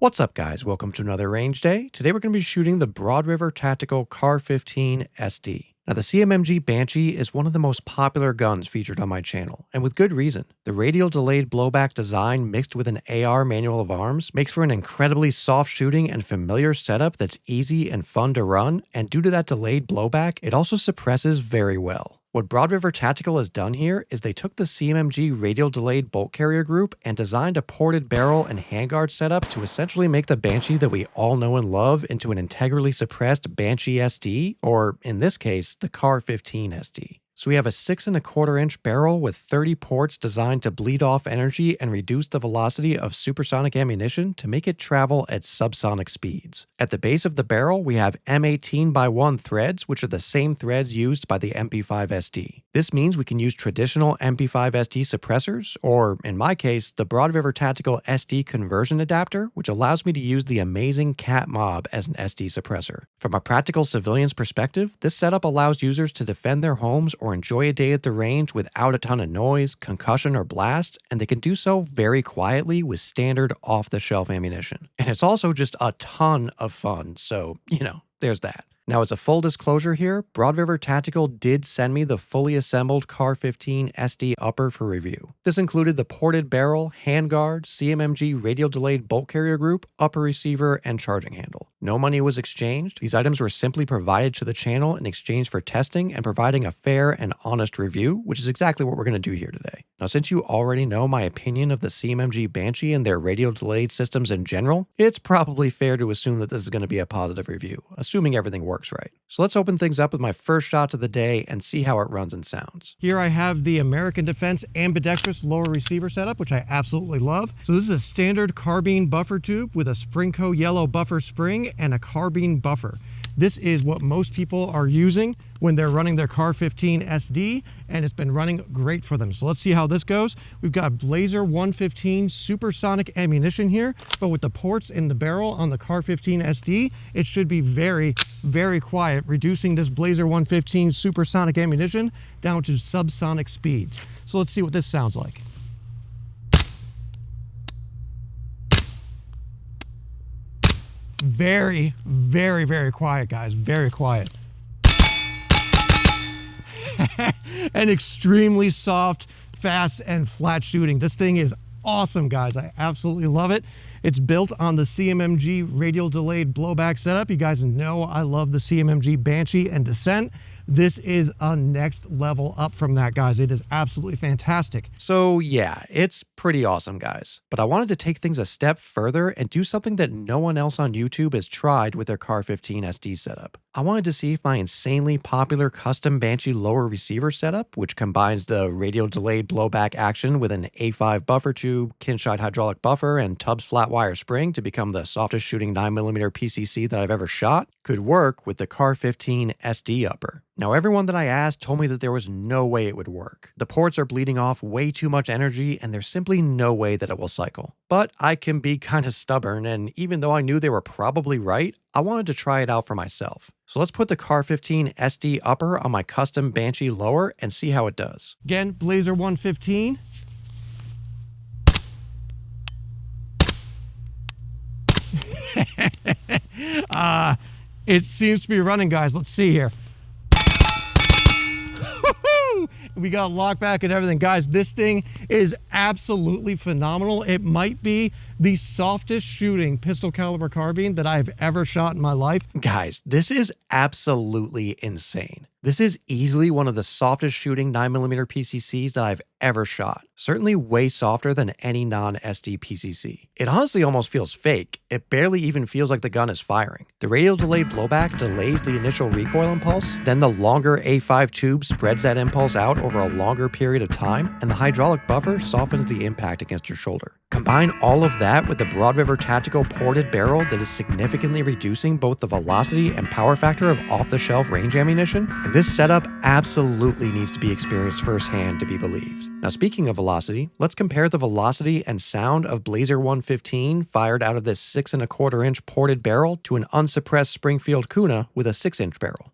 What's up, guys? Welcome to another range day. Today we're going to be shooting the Broad River Tactical CAR-15 SD. Now, the CMMG Banshee is one of the most popular guns featured on my channel, and with good reason. The radial delayed blowback design mixed with an AR manual of arms makes for an incredibly soft shooting and familiar setup that's easy and fun to run, and due to that delayed blowback, it also suppresses very well. What Broad River Tactical has done here is they took the CMMG radial delayed bolt carrier group and designed a ported barrel and handguard setup to essentially make the Banshee that we all know and love into an integrally suppressed Banshee SD, or in this case, the CAR-15 SD. So we have a 6 1/4 inch barrel with 30 ports designed to bleed off energy and reduce the velocity of supersonic ammunition to make it travel at subsonic speeds. At the base of the barrel, we have M18x1 threads, which are the same threads used by the MP5SD. This means we can use traditional MP5SD suppressors, or in my case, the Broad River Tactical SD conversion adapter, which allows me to use the amazing Cat Mob as an SD suppressor. From a practical civilian's perspective, this setup allows users to defend their homes or enjoy a day at the range without a ton of noise, concussion, or blast, and they can do so very quietly with standard off-the-shelf ammunition. And it's also just a ton of fun, so, there's that. Now, as a full disclosure here, Broad River Tactical did send me the fully assembled CAR-15 SD upper for review. This included the ported barrel, handguard, CMMG radial delayed bolt carrier group, upper receiver, and charging handle. No money was exchanged. These items were simply provided to the channel in exchange for testing and providing a fair and honest review, which is exactly what we're going to do here today. Now, since you already know my opinion of the CMMG Banshee and their radial delayed systems in general, it's probably fair to assume that this is going to be a positive review, assuming everything works right. So let's open things up with my first shot of the day and see how it runs and sounds. Here I have the American Defense ambidextrous lower receiver setup, which I absolutely love. So this is a standard carbine buffer tube with a Springco yellow buffer spring and a carbine buffer. This is what most people are using when they're running their CAR-15 SD, and it's been running great for them. So let's see how this goes. We've got Blazer 115 supersonic ammunition here, but with the ports in the barrel on the CAR-15 SD, it should be very, very quiet, reducing this Blazer 115 supersonic ammunition down to subsonic speeds. So let's see what this sounds like. Very, very, very quiet, guys. Very quiet. And extremely soft, fast, and flat shooting. This thing is awesome, guys. I absolutely love it. It's built on the CMMG radial delayed blowback setup. You guys know I love the CMMG Banshee and Descent. This is a next level up from that, guys. It is absolutely fantastic. So yeah, it's pretty awesome, guys. But I wanted to take things a step further and do something that no one else on YouTube has tried with their CAR-15 SD setup. I wanted to see if my insanely popular Custom Banshee Lower receiver setup, which combines the radial delayed blowback action with an A5 buffer tube, Kinshide hydraulic buffer, and Tubbs flat wire spring to become the softest shooting 9mm PCC that I've ever shot, could work with the CAR-15 SD upper. Now, everyone that I asked told me that there was no way it would work. The ports are bleeding off way too much energy, and there's simply no way that it will cycle. But I can be kind of stubborn, and even though I knew they were probably right, I wanted to try it out for myself. So let's put the CAR-15 SD upper on my Custom Banshee Lower and see how it does. Again, Blazer 115. It seems to be running, guys. Let's see here. We got lockback and everything. Guys, this thing is absolutely phenomenal. It might be the softest shooting pistol caliber carbine that I've ever shot in my life. Guys, this is absolutely insane. This is easily one of the softest shooting 9mm PCCs that I've ever shot. Certainly way softer than any non-SD PCC. It honestly almost feels fake. It barely even feels like the gun is firing. The radial delayed blowback delays the initial recoil impulse, then the longer A5 tube spreads that impulse out over a longer period of time, and the hydraulic buffer softens the impact against your shoulder. Combine all of that with the Broad River Tactical ported barrel that is significantly reducing both the velocity and power factor of off-the-shelf range ammunition, and this setup absolutely needs to be experienced firsthand to be believed. Now, speaking of velocity, let's compare the velocity and sound of Blazer 115 fired out of this 6 1/4 inch ported barrel to an unsuppressed Springfield Kuna with a 6-inch barrel.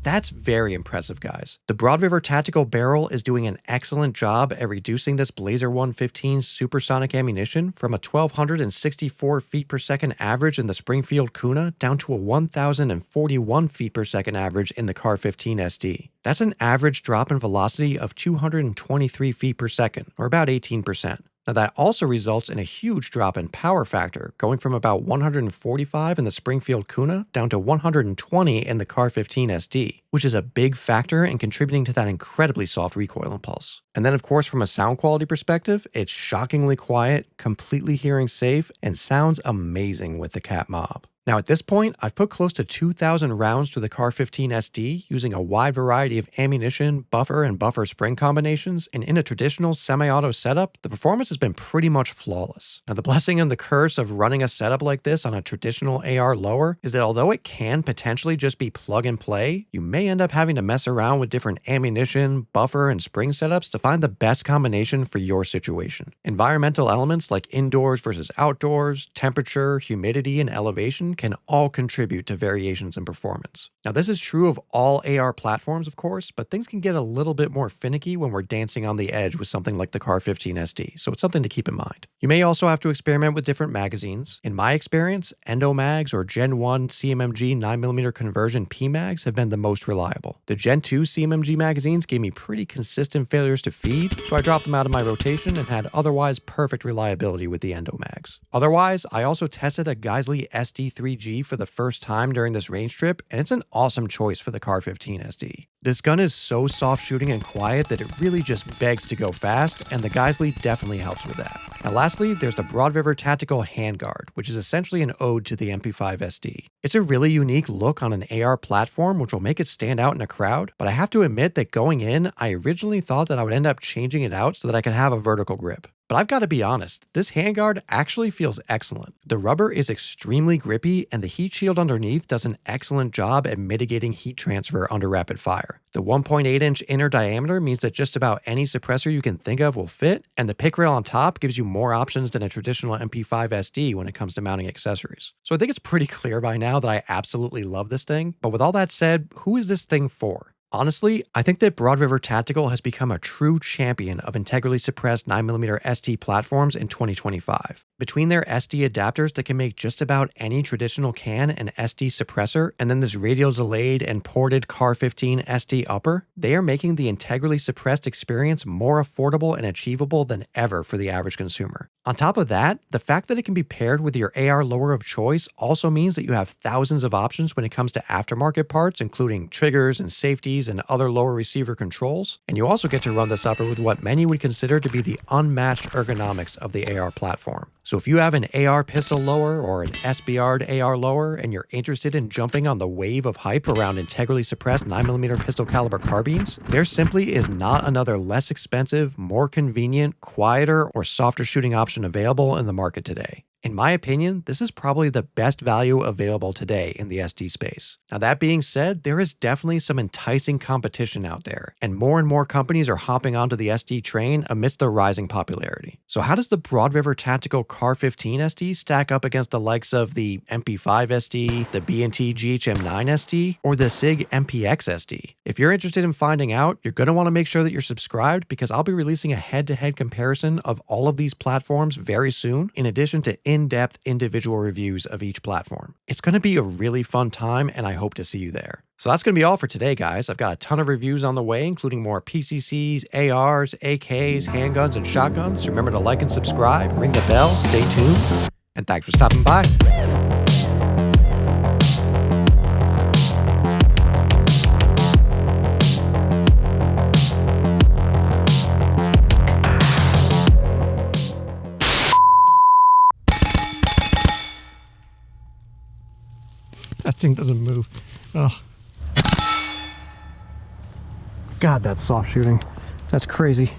That's very impressive, guys. The Broad River Tactical Barrel is doing an excellent job at reducing this Blazer 115 supersonic ammunition from a 1,264 feet per second average in the Springfield Kuna down to a 1,041 feet per second average in the CAR-15 SD. That's an average drop in velocity of 223 feet per second, or about 18%. Now that also results in a huge drop in power factor, going from about 145 in the Springfield Kuna down to 120 in the CAR-15 SD, which is a big factor in contributing to that incredibly soft recoil impulse. And then of course from a sound quality perspective, it's shockingly quiet, completely hearing safe, and sounds amazing with the Cat Mob. Now at this point, I've put close to 2,000 rounds through the CAR-15 SD using a wide variety of ammunition, buffer, and buffer spring combinations, and in a traditional semi-auto setup, the performance has been pretty much flawless. Now the blessing and the curse of running a setup like this on a traditional AR lower is that although it can potentially just be plug and play, you may end up having to mess around with different ammunition, buffer, and spring setups to find the best combination for your situation. Environmental elements like indoors versus outdoors, temperature, humidity, and elevation can all contribute to variations in performance. Now this is true of all AR platforms, of course, but things can get a little bit more finicky when we're dancing on the edge with something like the CAR-15 SD, so it's something to keep in mind. You may also have to experiment with different magazines. In my experience, Endomags or Gen 1 CMMG 9mm conversion PMags have been the most reliable. The Gen 2 CMMG magazines gave me pretty consistent failures to feed, so I dropped them out of my rotation and had otherwise perfect reliability with the Endomags. Otherwise, I also tested a Geissele SD3G for the first time during this range trip, and it's an awesome choice for the CAR-15 SD. This gun is so soft shooting and quiet that it really just begs to go fast, and the Geissele definitely helps with that. Now lastly, there's the Broad River Tactical Handguard, which is essentially an ode to the MP5SD. It's a really unique look on an AR platform which will make it stand out in a crowd, but I have to admit that going in, I originally thought that I would end up changing it out so that I could have a vertical grip. But I've got to be honest, this handguard actually feels excellent. The rubber is extremely grippy, and the heat shield underneath does an excellent job at mitigating heat transfer under rapid fire. The 1.8-inch inner diameter means that just about any suppressor you can think of will fit, and the pick rail on top gives you more options than a traditional MP5SD when it comes to mounting accessories. So I think it's pretty clear by now that I absolutely love this thing, but with all that said, who is this thing for? Honestly, I think that Broad River Tactical has become a true champion of integrally suppressed 9mm SD platforms in 2025. Between their SD adapters that can make just about any traditional can an SD suppressor, and then this radial delayed and ported CAR-15 SD upper, they are making the integrally suppressed experience more affordable and achievable than ever for the average consumer. On top of that, the fact that it can be paired with your AR lower of choice also means that you have thousands of options when it comes to aftermarket parts, including triggers and safeties and other lower receiver controls, and you also get to run this upper with what many would consider to be the unmatched ergonomics of the AR platform. So if you have an AR pistol lower or an SBR'd AR lower and you're interested in jumping on the wave of hype around integrally suppressed 9mm pistol caliber carbines, there simply is not another less expensive, more convenient, quieter, or softer shooting option available in the market today. In my opinion, this is probably the best value available today in the SD space. Now that being said, there is definitely some enticing competition out there, and more companies are hopping onto the SD train amidst their rising popularity. So how does the Broad River Tactical CAR-15 SD stack up against the likes of the MP5SD, the B&T GHM9 SD, or the SIG MPX SD? If you're interested in finding out, you're going to want to make sure that you're subscribed, because I'll be releasing a head-to-head comparison of all of these platforms very soon, in addition to in-depth individual reviews of each platform. It's going to be a really fun time, and I hope to see you there. So that's going to be all for today, guys. I've got a ton of reviews on the way, including more PCCs, ARs, AKs, handguns, and shotguns. So remember to like and subscribe, ring the bell, stay tuned, and thanks for stopping by. That thing doesn't move. Oh. God, that's soft shooting. That's crazy.